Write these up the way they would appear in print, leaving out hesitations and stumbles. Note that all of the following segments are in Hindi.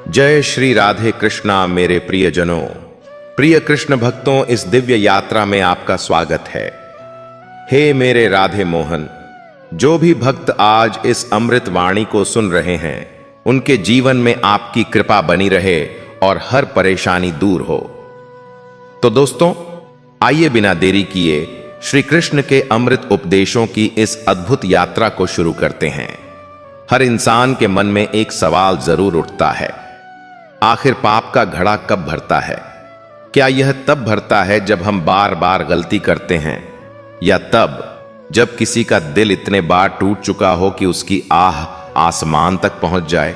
जय श्री राधे कृष्णा मेरे प्रियजनों। प्रिय कृष्ण भक्तों, इस दिव्य यात्रा में आपका स्वागत है। हे मेरे राधे मोहन, जो भी भक्त आज इस अमृत वाणी को सुन रहे हैं, उनके जीवन में आपकी कृपा बनी रहे और हर परेशानी दूर हो। तो दोस्तों, आइए बिना देरी किए श्री कृष्ण के अमृत उपदेशों की इस अद्भुत यात्रा को शुरू करते हैं। हर इंसान के मन में एक सवाल जरूर उठता है, आखिर पाप का घड़ा कब भरता है? क्या यह तब भरता है जब हम बार बार गलती करते हैं, या तब जब किसी का दिल इतने बार टूट चुका हो कि उसकी आह आसमान तक पहुंच जाए?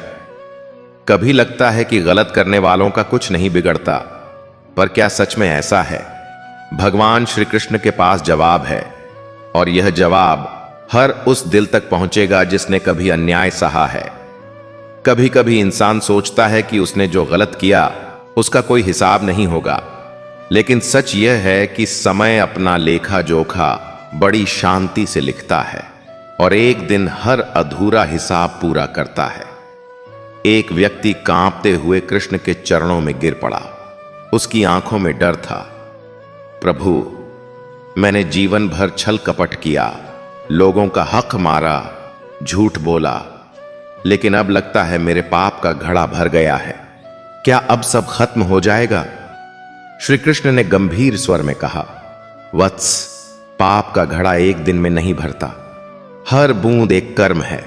कभी लगता है कि गलत करने वालों का कुछ नहीं बिगड़ता, पर क्या सच में ऐसा है? भगवान श्री कृष्ण के पास जवाब है, और यह जवाब हर उस दिल तक पहुंचेगा जिसने कभी अन्याय सहा है। कभी कभी इंसान सोचता है कि उसने जो गलत किया उसका कोई हिसाब नहीं होगा, लेकिन सच यह है कि समय अपना लेखा जोखा बड़ी शांति से लिखता है और एक दिन हर अधूरा हिसाब पूरा करता है। एक व्यक्ति कांपते हुए कृष्ण के चरणों में गिर पड़ा। उसकी आंखों में डर था। प्रभु, मैंने जीवन भर छल कपट किया, लोगों का हक मारा, झूठ बोला, लेकिन अब लगता है मेरे पाप का घड़ा भर गया है। क्या अब सब खत्म हो जाएगा? श्री कृष्ण ने गंभीर स्वर में कहा, वत्स, पाप का घड़ा एक दिन में नहीं भरता। हर बूंद एक कर्म है।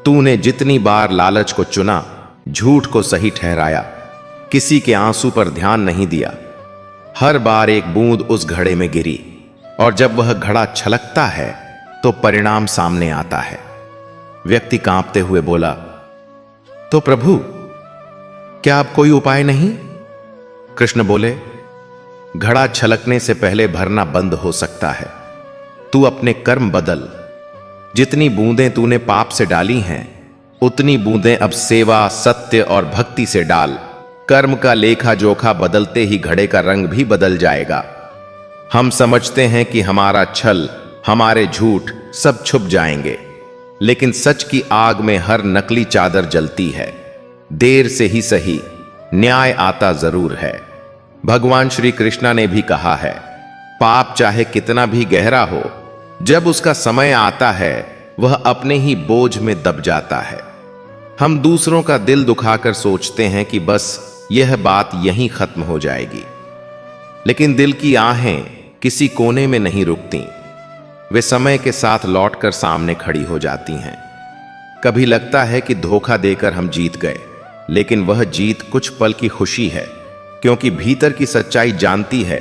तूने जितनी बार लालच को चुना, झूठ को सही ठहराया, किसी के आंसू पर ध्यान नहीं दिया, हर बार एक बूंद उस घड़े में गिरी, और जब वह घड़ा छलकता है तो परिणाम सामने आता है। व्यक्ति कांपते हुए बोला, तो प्रभु, क्या अब कोई उपाय नहीं? कृष्ण बोले, घड़ा छलकने से पहले भरना बंद हो सकता है। तू अपने कर्म बदल। जितनी बूंदें तूने पाप से डाली हैं, उतनी बूंदें अब सेवा, सत्य और भक्ति से डाल। कर्म का लेखा जोखा बदलते ही घड़े का रंग भी बदल जाएगा। हम समझते हैं कि हमारा छल, हमारे झूठ सब छुप जाएंगे, लेकिन सच की आग में हर नकली चादर जलती है। देर से ही सही, न्याय आता जरूर है। भगवान श्री कृष्णा ने भी कहा है, पाप चाहे कितना भी गहरा हो, जब उसका समय आता है वह अपने ही बोझ में दब जाता है। हम दूसरों का दिल दुखाकर सोचते हैं कि बस यह बात यहीं खत्म हो जाएगी, लेकिन दिल की आहें किसी कोने में नहीं रुकती। वे समय के साथ लौटकर सामने खड़ी हो जाती हैं। कभी लगता है कि धोखा देकर हम जीत गए, लेकिन वह जीत कुछ पल की खुशी है, क्योंकि भीतर की सच्चाई जानती है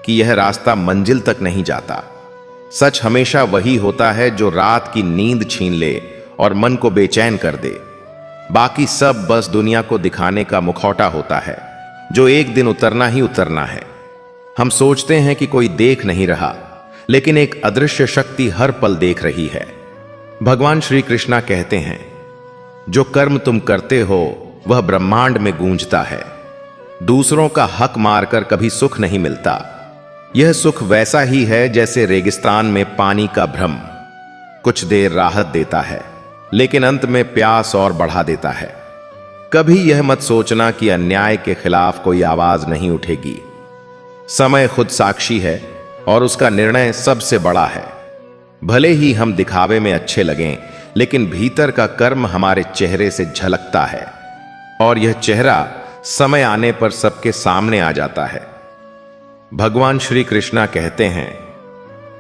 कि यह रास्ता मंजिल तक नहीं जाता। सच हमेशा वही होता है जो रात की नींद छीन ले और मन को बेचैन कर दे। बाकी सब बस दुनिया को दिखाने का मुखौटा होता है, जो एक दिन उतरना ही उतरना है। हम सोचते हैं कि कोई देख नहीं रहा, लेकिन एक अदृश्य शक्ति हर पल देख रही है। भगवान श्री कृष्णा कहते हैं, जो कर्म तुम करते हो वह ब्रह्मांड में गूंजता है। दूसरों का हक मारकर कभी सुख नहीं मिलता। यह सुख वैसा ही है जैसे रेगिस्तान में पानी का भ्रम। कुछ देर राहत देता है, लेकिन अंत में प्यास और बढ़ा देता है। कभी यह मत सोचना कि अन्याय के खिलाफ कोई आवाज नहीं उठेगी। समय खुद साक्षी है और उसका निर्णय सबसे बड़ा है। भले ही हम दिखावे में अच्छे लगें, लेकिन भीतर का कर्म हमारे चेहरे से झलकता है, और यह चेहरा समय आने पर सबके सामने आ जाता है। भगवान श्री कृष्णा कहते हैं,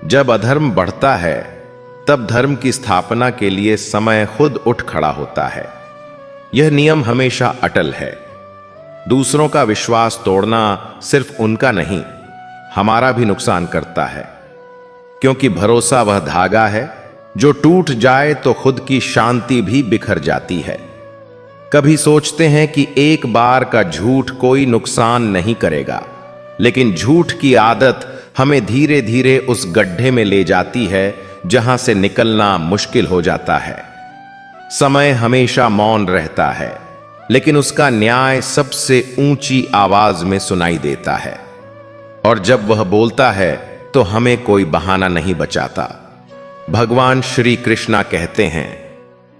जब अधर्म बढ़ता है तब धर्म की स्थापना के लिए समय खुद उठ खड़ा होता है। यह नियम हमेशा अटल है। दूसरों का विश्वास तोड़ना सिर्फ उनका नहीं, हमारा भी नुकसान करता है, क्योंकि भरोसा वह धागा है जो टूट जाए तो खुद की शांति भी बिखर जाती है। कभी सोचते हैं कि एक बार का झूठ कोई नुकसान नहीं करेगा, लेकिन झूठ की आदत हमें धीरे धीरे उस गड्ढे में ले जाती है जहां से निकलना मुश्किल हो जाता है। समय हमेशा मौन रहता है, लेकिन उसका न्याय सबसे ऊंची आवाज में सुनाई देता है, और जब वह बोलता है तो हमें कोई बहाना नहीं बचाता। भगवान श्री कृष्णा कहते हैं,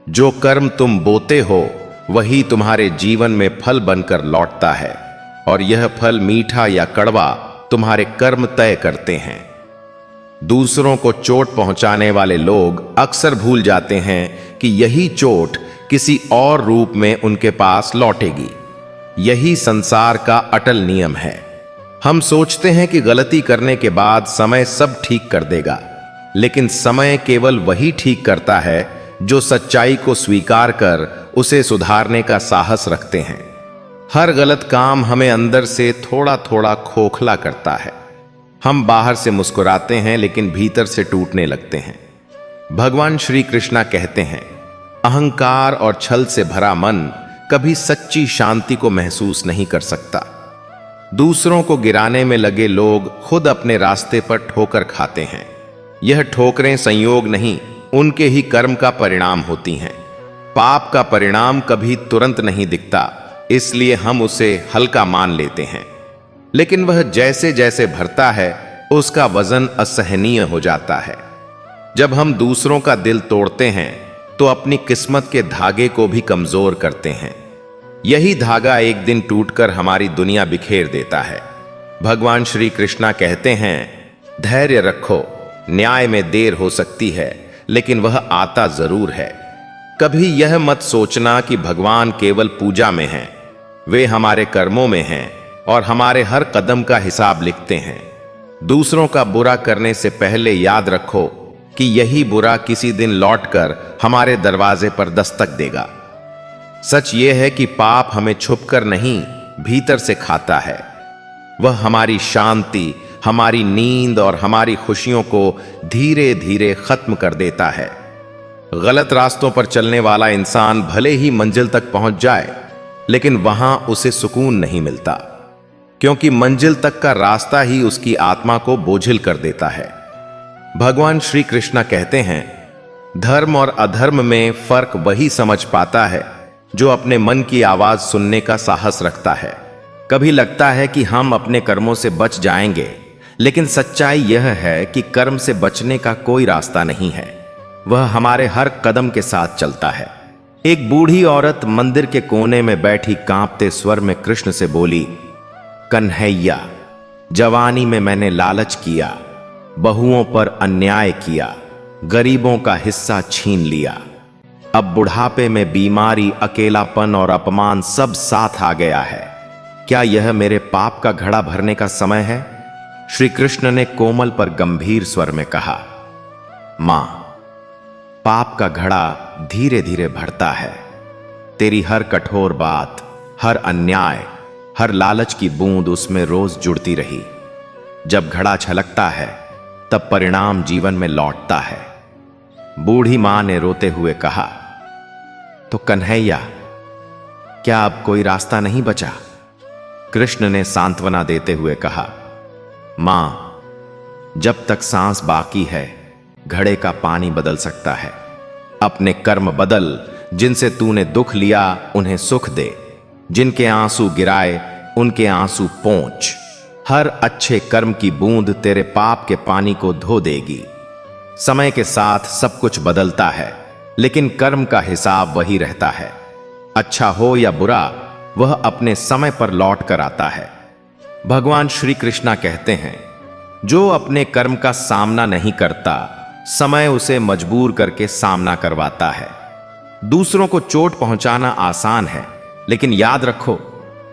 जो कर्म तुम बोते हो वही तुम्हारे जीवन में फल बनकर लौटता है, और यह फल मीठा या कड़वा तुम्हारे कर्म तय करते हैं। दूसरों को चोट पहुंचाने वाले लोग अक्सर भूल जाते हैं कि यही चोट किसी और रूप में उनके पास लौटेगी। यही संसार का अटल नियम है। हम सोचते हैं कि गलती करने के बाद समय सब ठीक कर देगा, लेकिन समय केवल वही ठीक करता है जो सच्चाई को स्वीकार कर उसे सुधारने का साहस रखते हैं। हर गलत काम हमें अंदर से थोड़ा थोड़ा खोखला करता है। हम बाहर से मुस्कुराते हैं लेकिन भीतर से टूटने लगते हैं। भगवान श्री कृष्णा कहते हैं, अहंकार और छल से भरा मन कभी सच्ची शांति को महसूस नहीं कर सकता। दूसरों को गिराने में लगे लोग खुद अपने रास्ते पर ठोकर खाते हैं। यह ठोकरें संयोग नहीं, उनके ही कर्म का परिणाम होती हैं। पाप का परिणाम कभी तुरंत नहीं दिखता, इसलिए हम उसे हल्का मान लेते हैं, लेकिन वह जैसे जैसे भरता है उसका वजन असहनीय हो जाता है। जब हम दूसरों का दिल तोड़ते हैं तो अपनी किस्मत के धागे को भी कमजोर करते हैं। यही धागा एक दिन टूटकर हमारी दुनिया बिखेर देता है। भगवान श्री कृष्णा कहते हैं, धैर्य रखो, न्याय में देर हो सकती है लेकिन वह आता जरूर है। कभी यह मत सोचना कि भगवान केवल पूजा में हैं, वे हमारे कर्मों में हैं और हमारे हर कदम का हिसाब लिखते हैं। दूसरों का बुरा करने से पहले याद रखो कि यही बुरा किसी दिन लौटकर हमारे दरवाजे पर दस्तक देगा। सच यह है कि पाप हमें छुपकर नहीं, भीतर से खाता है। वह हमारी शांति, हमारी नींद और हमारी खुशियों को धीरे धीरे खत्म कर देता है। गलत रास्तों पर चलने वाला इंसान भले ही मंजिल तक पहुंच जाए, लेकिन वहां उसे सुकून नहीं मिलता, क्योंकि मंजिल तक का रास्ता ही उसकी आत्मा को बोझिल कर देता है। भगवान श्री कृष्णा कहते हैं, धर्म और अधर्म में फर्क वही समझ पाता है जो अपने मन की आवाज सुनने का साहस रखता है। कभी लगता है कि हम अपने कर्मों से बच जाएंगे, लेकिन सच्चाई यह है कि कर्म से बचने का कोई रास्ता नहीं है। वह हमारे हर कदम के साथ चलता है। एक बूढ़ी औरत मंदिर के कोने में बैठी कांपते स्वर में कृष्ण से बोली, कन्हैया, जवानी में मैंने लालच किया, बहुओं पर अन्याय किया, गरीबों का हिस्सा छीन लिया। अब बुढ़ापे में बीमारी, अकेलापन और अपमान सब साथ आ गया है। क्या यह मेरे पाप का घड़ा भरने का समय है? श्री कृष्ण ने कोमल पर गंभीर स्वर में कहा, मां, पाप का घड़ा धीरे धीरे भरता है। तेरी हर कठोर बात, हर अन्याय, हर लालच की बूंद उसमें रोज जुड़ती रही। जब घड़ा छलकता है तब परिणाम जीवन में लौटता है। बूढ़ी मां ने रोते हुए कहा, तो कन्हैया, क्या अब कोई रास्ता नहीं बचा? कृष्ण ने सांत्वना देते हुए कहा, मां, जब तक सांस बाकी है घड़े का पानी बदल सकता है। अपने कर्म बदल, जिनसे तूने दुख लिया उन्हें सुख दे, जिनके आंसू गिराए उनके आंसू पोंछ। हर अच्छे कर्म की बूंद तेरे पाप के पानी को धो देगी। समय के साथ सब कुछ बदलता है, लेकिन कर्म का हिसाब वही रहता है। अच्छा हो या बुरा, वह अपने समय पर लौट कर आता है। भगवान श्री कृष्णा कहते हैं, जो अपने कर्म का सामना नहीं करता, समय उसे मजबूर करके सामना करवाता है। दूसरों को चोट पहुंचाना आसान है, लेकिन याद रखो,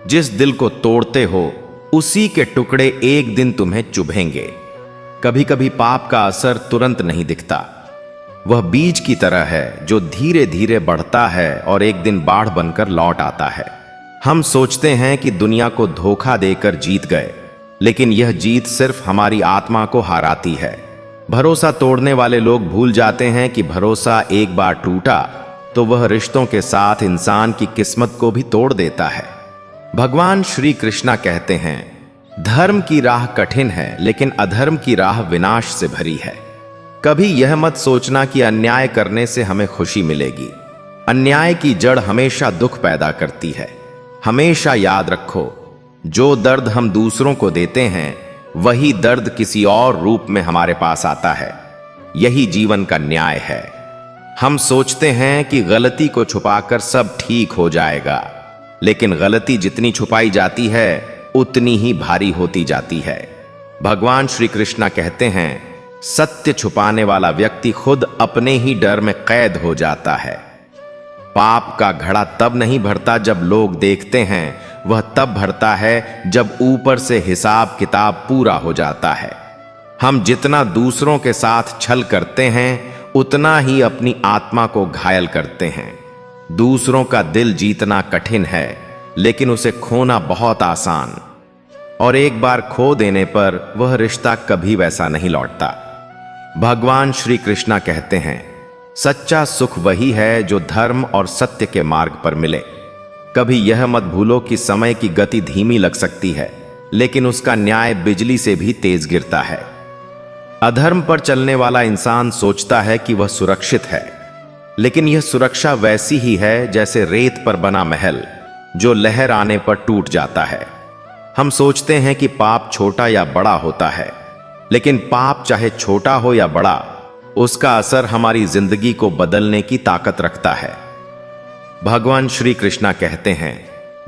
जिस दिल को तोड़ते हो उसी के टुकड़े एक दिन तुम्हें चुभेंगे। कभी कभी पाप का असर तुरंत नहीं दिखता। वह बीज की तरह है जो धीरे धीरे बढ़ता है और एक दिन बाढ़ बनकर लौट आता है। हम सोचते हैं कि दुनिया को धोखा देकर जीत गए, लेकिन यह जीत सिर्फ हमारी आत्मा को हराती है। भरोसा तोड़ने वाले लोग भूल जाते हैं कि भरोसा एक बार टूटा तो वह रिश्तों के साथ इंसान की किस्मत को भी तोड़ देता है। भगवान श्री कृष्णा कहते हैं, धर्म की राह कठिन है, लेकिन अधर्म की राह विनाश से भरी है। कभी यह मत सोचना कि अन्याय करने से हमें खुशी मिलेगी। अन्याय की जड़ हमेशा दुख पैदा करती है। हमेशा याद रखो, जो दर्द हम दूसरों को देते हैं वही दर्द किसी और रूप में हमारे पास आता है। यही जीवन का न्याय है। हम सोचते हैं कि गलती को छुपाकर सब ठीक हो जाएगा, लेकिन गलती जितनी छुपाई जाती है उतनी ही भारी होती जाती है। भगवान श्री कृष्ण कहते हैं, सत्य छुपाने वाला व्यक्ति खुद अपने ही डर में कैद हो जाता है। पाप का घड़ा तब नहीं भरता जब लोग देखते हैं, वह तब भरता है जब ऊपर से हिसाब किताब पूरा हो जाता है। हम जितना दूसरों के साथ छल करते हैं उतना ही अपनी आत्मा को घायल करते हैं। दूसरों का दिल जीतना कठिन है, लेकिन उसे खोना बहुत आसान, और एक बार खो देने पर वह रिश्ता कभी वैसा नहीं लौटता। भगवान श्री कृष्ण कहते हैं, सच्चा सुख वही है जो धर्म और सत्य के मार्ग पर मिले। कभी यह मत भूलो कि समय की गति धीमी लग सकती है, लेकिन उसका न्याय बिजली से भी तेज गिरता है। अधर्म पर चलने वाला इंसान सोचता है कि वह सुरक्षित है, लेकिन यह सुरक्षा वैसी ही है जैसे रेत पर बना महल जो लहर आने पर टूट जाता है। हम सोचते हैं कि पाप छोटा या बड़ा होता है, लेकिन पाप चाहे छोटा हो या बड़ा, उसका असर हमारी जिंदगी को बदलने की ताकत रखता है। भगवान श्री कृष्ण कहते हैं,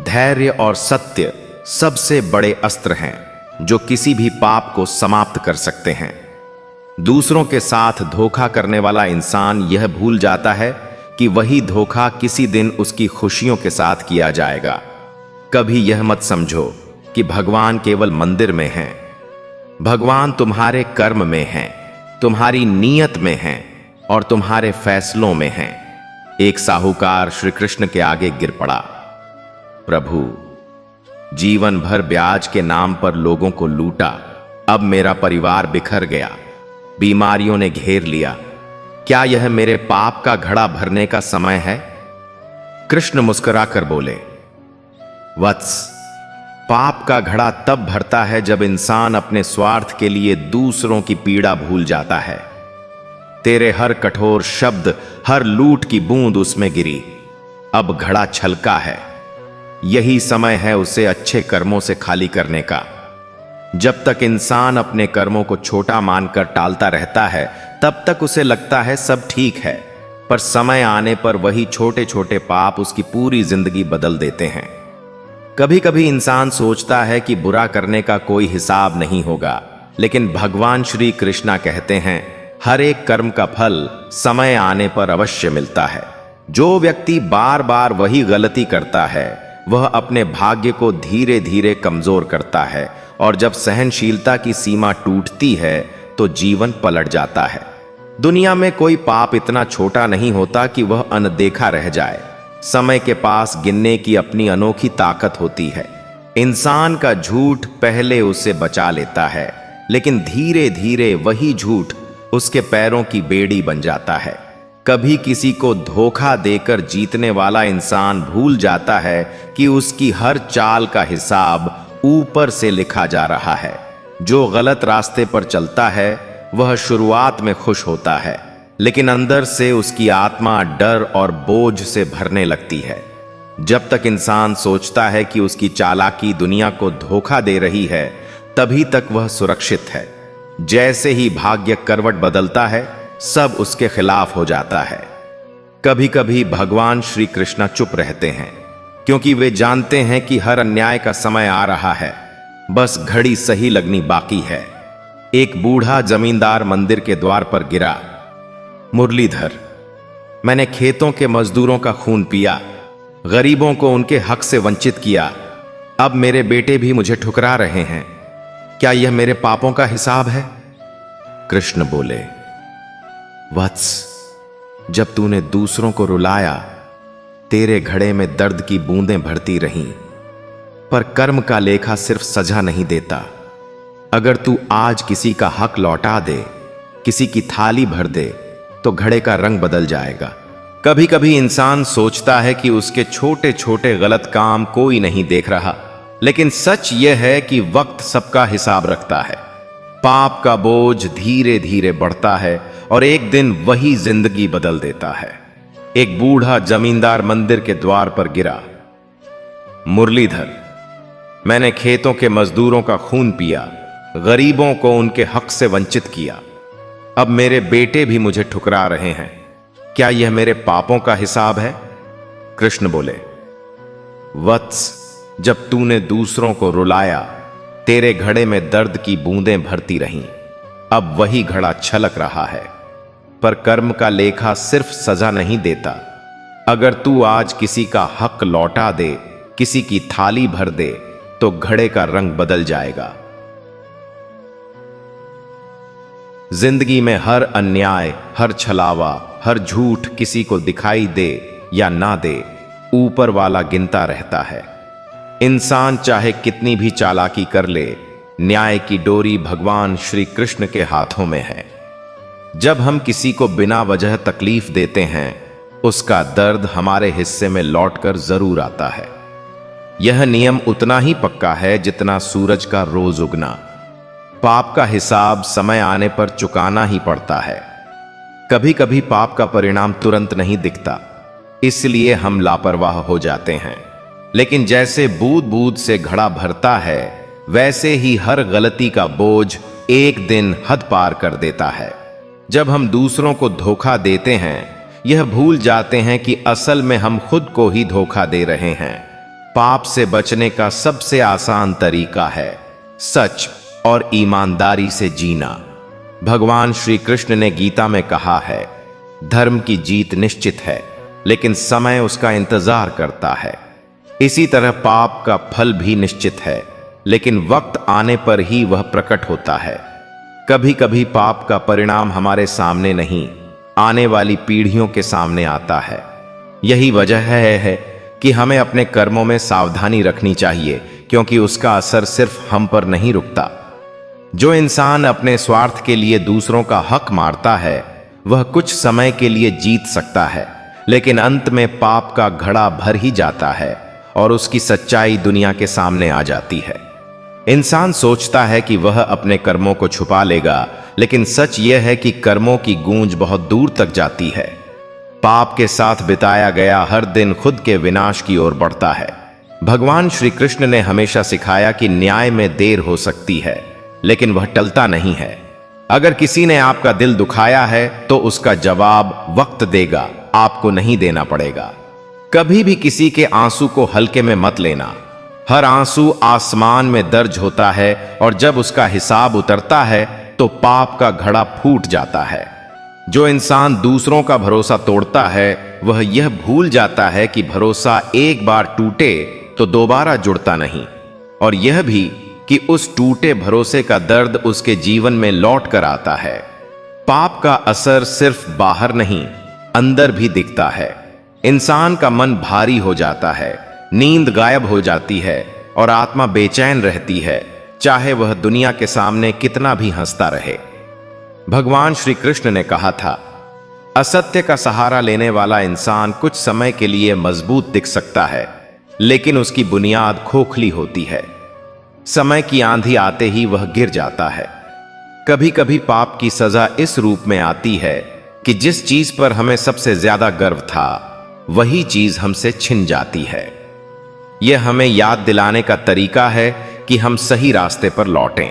धैर्य और सत्य सबसे बड़े अस्त्र हैं जो किसी भी पाप को समाप्त कर सकते हैं। दूसरों के साथ धोखा करने वाला इंसान यह भूल जाता है कि वही धोखा किसी दिन उसकी खुशियों के साथ किया जाएगा। कभी यह मत समझो कि भगवान केवल मंदिर में हैं। भगवान तुम्हारे कर्म में हैं, तुम्हारी नीयत में हैं और तुम्हारे फैसलों में हैं। एक साहूकार श्री कृष्ण के आगे गिर पड़ा, प्रभु, जीवन भर ब्याज के नाम पर लोगों को लूटा, अब मेरा परिवार बिखर गया, बीमारियों ने घेर लिया, क्या यह मेरे पाप का घड़ा भरने का समय है? कृष्ण मुस्कुराकर बोले, वत्स, पाप का घड़ा तब भरता है जब इंसान अपने स्वार्थ के लिए दूसरों की पीड़ा भूल जाता है। तेरे हर कठोर शब्द, हर लूट की बूंद उसमें गिरी, अब घड़ा छलका है। यही समय है उसे अच्छे कर्मों से खाली करने का। जब तक इंसान अपने कर्मों को छोटा मानकर टालता रहता है, तब तक उसे लगता है सब ठीक है, पर समय आने पर वही छोटे छोटे पाप उसकी पूरी जिंदगी बदल देते हैं। कभी कभी इंसान सोचता है कि बुरा करने का कोई हिसाब नहीं होगा, लेकिन भगवान श्री कृष्ण कहते हैं, हर एक कर्म का फल समय आने पर अवश्य मिलता है। जो व्यक्ति बार बार वही गलती करता है, वह अपने भाग्य को धीरे धीरे कमजोर करता है, और जब सहनशीलता की सीमा टूटती है तो जीवन पलट जाता है। दुनिया में कोई पाप इतना छोटा नहीं होता कि वह अनदेखा रह जाए। समय के पास गिनने की अपनी अनोखी ताकत होती है। इंसान का झूठ पहले उसे बचा लेता है, लेकिन धीरे धीरे वही झूठ उसके पैरों की बेड़ी बन जाता है। कभी किसी को धोखा देकर जीतने वाला इंसान भूल जाता है कि उसकी हर चाल का हिसाब ऊपर से लिखा जा रहा है। जो गलत रास्ते पर चलता है वह शुरुआत में खुश होता है, लेकिन अंदर से उसकी आत्मा डर और बोझ से भरने लगती है। जब तक इंसान सोचता है कि उसकी चालाकी दुनिया को धोखा दे रही है, तभी तक वह सुरक्षित है। जैसे ही भाग्य करवट बदलता है, सब उसके खिलाफ हो जाता है। कभी कभी भगवान श्री कृष्ण चुप रहते हैं, क्योंकि वे जानते हैं कि हर अन्याय का समय आ रहा है, बस घड़ी सही लगनी बाकी है। एक बूढ़ा जमींदार मंदिर के द्वार पर गिरा, मुरलीधर, मैंने खेतों के मजदूरों का खून पिया, गरीबों को उनके हक से वंचित किया, अब मेरे बेटे भी मुझे ठुकरा रहे हैं, क्या यह मेरे पापों का हिसाब है? कृष्ण बोले, वत्स, जब तूने दूसरों को रुलाया, तेरे घड़े में दर्द की बूंदें भरती रहीं, पर कर्म का लेखा सिर्फ सजा नहीं देता। अगर तू आज किसी का हक लौटा दे, किसी की थाली भर दे, तो घड़े का रंग बदल जाएगा। कभी कभी इंसान सोचता है कि उसके छोटे छोटे गलत काम कोई नहीं देख रहा, लेकिन सच यह है कि वक्त सबका हिसाब रखता है। पाप का बोझ धीरे धीरे बढ़ता है और एक दिन वही जिंदगी बदल देता है। एक बूढ़ा जमींदार मंदिर के द्वार पर गिरा, मुरलीधर, मैंने खेतों के मजदूरों का खून पिया, गरीबों को उनके हक से वंचित किया, अब मेरे बेटे भी मुझे ठुकरा रहे हैं, क्या यह मेरे पापों का हिसाब है? कृष्ण बोले, वत्स, जब तूने दूसरों को रुलाया, तेरे घड़े में दर्द की बूंदें भरती रहीं। अब वही घड़ा छलक रहा है। पर कर्म का लेखा सिर्फ सजा नहीं देता। अगर तू आज किसी का हक लौटा दे, किसी की थाली भर दे, तो घड़े का रंग बदल जाएगा। जिंदगी में हर अन्याय, हर छलावा, हर झूठ किसी को दिखाई दे या ना दे, ऊपर वाला गिनता रहता है। इंसान चाहे कितनी भी चालाकी कर ले, न्याय की डोरी भगवान श्री कृष्ण के हाथों में है। जब हम किसी को बिना वजह तकलीफ देते हैं, उसका दर्द हमारे हिस्से में लौटकर जरूर आता है। यह नियम उतना ही पक्का है जितना सूरज का रोज उगना। पाप का हिसाब समय आने पर चुकाना ही पड़ता है। कभी कभी पाप का परिणाम तुरंत नहीं दिखता, इसलिए हम लापरवाह हो जाते हैं। लेकिन जैसे बूंद बूंद से घड़ा भरता है, वैसे ही हर गलती का बोझ एक दिन हद पार कर देता है। जब हम दूसरों को धोखा देते हैं, यह भूल जाते हैं कि असल में हम खुद को ही धोखा दे रहे हैं। पाप से बचने का सबसे आसान तरीका है सच और ईमानदारी से जीना। भगवान श्री कृष्ण ने गीता में कहा है, धर्म की जीत निश्चित है, लेकिन समय उसका इंतजार करता है। इसी तरह पाप का फल भी निश्चित है, लेकिन वक्त आने पर ही वह प्रकट होता है। कभी कभी पाप का परिणाम हमारे सामने नहीं, आने वाली पीढ़ियों के सामने आता है। यही वजह है कि हमें अपने कर्मों में सावधानी रखनी चाहिए, क्योंकि उसका असर सिर्फ हम पर नहीं रुकता। जो इंसान अपने स्वार्थ के लिए दूसरों का हक मारता है, वह कुछ समय के लिए जीत सकता है, लेकिन अंत में पाप का घड़ा भर ही जाता है और उसकी सच्चाई दुनिया के सामने आ जाती है। इंसान सोचता है कि वह अपने कर्मों को छुपा लेगा, लेकिन सच यह है कि कर्मों की गूंज बहुत दूर तक जाती है। पाप के साथ बिताया गया हर दिन खुद के विनाश की ओर बढ़ता है। भगवान श्री कृष्ण ने हमेशा सिखाया कि न्याय में देर हो सकती है, लेकिन वह टलता नहीं है। अगर किसी ने आपका दिल दुखाया है, तो उसका जवाब वक्त देगा, आपको नहीं देना पड़ेगा। कभी भी किसी के आंसू को हल्के में मत लेना। हर आंसू आसमान में दर्ज होता है, और जब उसका हिसाब उतरता है तो पाप का घड़ा फूट जाता है। जो इंसान दूसरों का भरोसा तोड़ता है, वह यह भूल जाता है कि भरोसा एक बार टूटे तो दोबारा जुड़ता नहीं, और यह भी कि उस टूटे भरोसे का दर्द उसके जीवन में लौट कर आता है। पाप का असर सिर्फ बाहर नहीं, अंदर भी दिखता है। इंसान का मन भारी हो जाता है, नींद गायब हो जाती है और आत्मा बेचैन रहती है, चाहे वह दुनिया के सामने कितना भी हंसता रहे। भगवान श्री कृष्ण ने कहा था, असत्य का सहारा लेने वाला इंसान कुछ समय के लिए मजबूत दिख सकता है, लेकिन उसकी बुनियाद खोखली होती है। समय की आंधी आते ही वह गिर जाता है। कभी कभी पाप की सजा इस रूप में आती है कि जिस चीज पर हमें सबसे ज्यादा गर्व था, वही चीज हमसे छिन जाती है। यह हमें याद दिलाने का तरीका है कि हम सही रास्ते पर लौटें।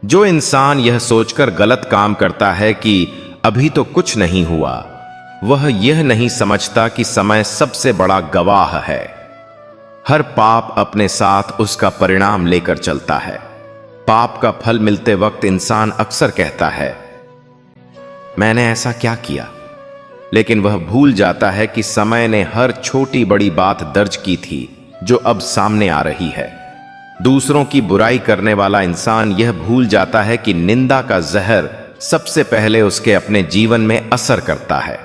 जो इंसान यह सोचकर गलत काम करता है कि अभी तो कुछ नहीं हुआ, वह यह नहीं समझता कि समय सबसे बड़ा गवाह है। हर पाप अपने साथ उसका परिणाम लेकर चलता है। पाप का फल मिलते वक्त इंसान अक्सर कहता है, मैंने ऐसा क्या किया, लेकिन वह भूल जाता है कि समय ने हर छोटी बड़ी बात दर्ज की थी जो अब सामने आ रही है। दूसरों की बुराई करने वाला इंसान यह भूल जाता है कि निंदा का जहर सबसे पहले उसके अपने जीवन में असर करता है।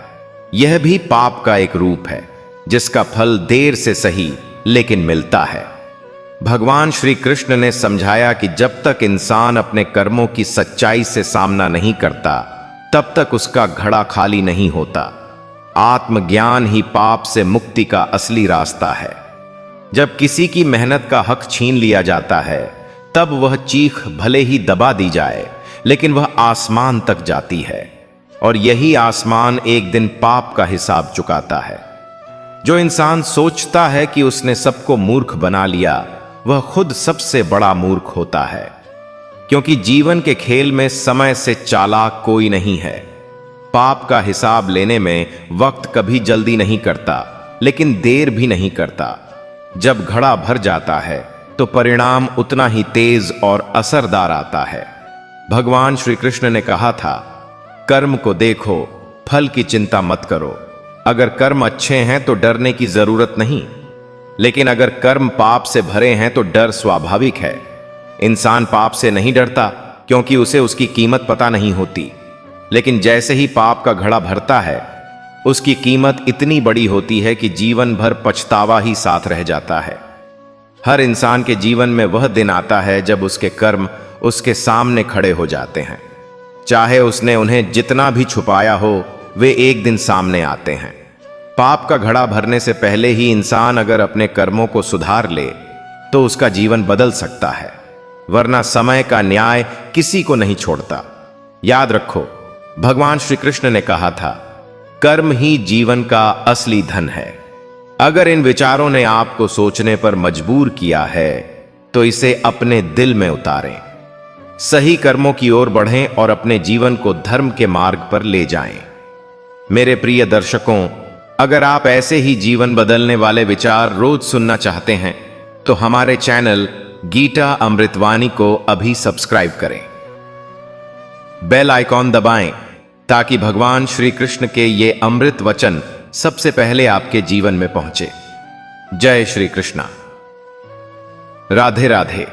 यह भी पाप का एक रूप है, जिसका फल देर से सही लेकिन मिलता है। भगवान श्री कृष्ण ने समझाया कि जब तक इंसान अपने कर्मों की सच्चाई से सामना नहीं करता, तब तक उसका घड़ा खाली नहीं होता। आत्मज्ञान ही पाप से मुक्ति का असली रास्ता है। जब किसी की मेहनत का हक छीन लिया जाता है, तब वह चीख भले ही दबा दी जाए, लेकिन वह आसमान तक जाती है, और यही आसमान एक दिन पाप का हिसाब चुकाता है। जो इंसान सोचता है कि उसने सबको मूर्ख बना लिया, वह खुद सबसे बड़ा मूर्ख होता है, क्योंकि जीवन के खेल में समय से चालाक कोई नहीं है। पाप का हिसाब लेने में वक्त कभी जल्दी नहीं करता, लेकिन देर भी नहीं करता। जब घड़ा भर जाता है तो परिणाम उतना ही तेज और असरदार आता है। भगवान श्री कृष्ण ने कहा था, कर्म को देखो, फल की चिंता मत करो। अगर कर्म अच्छे हैं तो डरने की जरूरत नहीं, लेकिन अगर कर्म पाप से भरे हैं तो डर स्वाभाविक है। इंसान पाप से नहीं डरता क्योंकि उसे उसकी कीमत पता नहीं होती, लेकिन जैसे ही पाप का घड़ा भरता है उसकी कीमत इतनी बड़ी होती है कि जीवन भर पछतावा ही साथ रह जाता है। हर इंसान के जीवन में वह दिन आता है जब उसके कर्म उसके सामने खड़े हो जाते हैं। चाहे उसने उन्हें जितना भी छुपाया हो, वे एक दिन सामने आते हैं। पाप का घड़ा भरने से पहले ही इंसान अगर अपने कर्मों को सुधार ले तो उसका जीवन बदल सकता है, वरना समय का न्याय किसी को नहीं छोड़ता। याद रखो, भगवान श्री कृष्ण ने कहा था, कर्म ही जीवन का असली धन है। अगर इन विचारों ने आपको सोचने पर मजबूर किया है तो इसे अपने दिल में उतारें, सही कर्मों की ओर बढ़ें और अपने जीवन को धर्म के मार्ग पर ले जाएं। मेरे प्रिय दर्शकों, अगर आप ऐसे ही जीवन बदलने वाले विचार रोज सुनना चाहते हैं तो हमारे चैनल गीता अमृतवाणी को अभी सब्सक्राइब करें, बेल आइकॉन दबाएं ताकि भगवान श्री कृष्ण के ये अमृत वचन सबसे पहले आपके जीवन में पहुंचे। जय श्री कृष्णा। राधे राधे।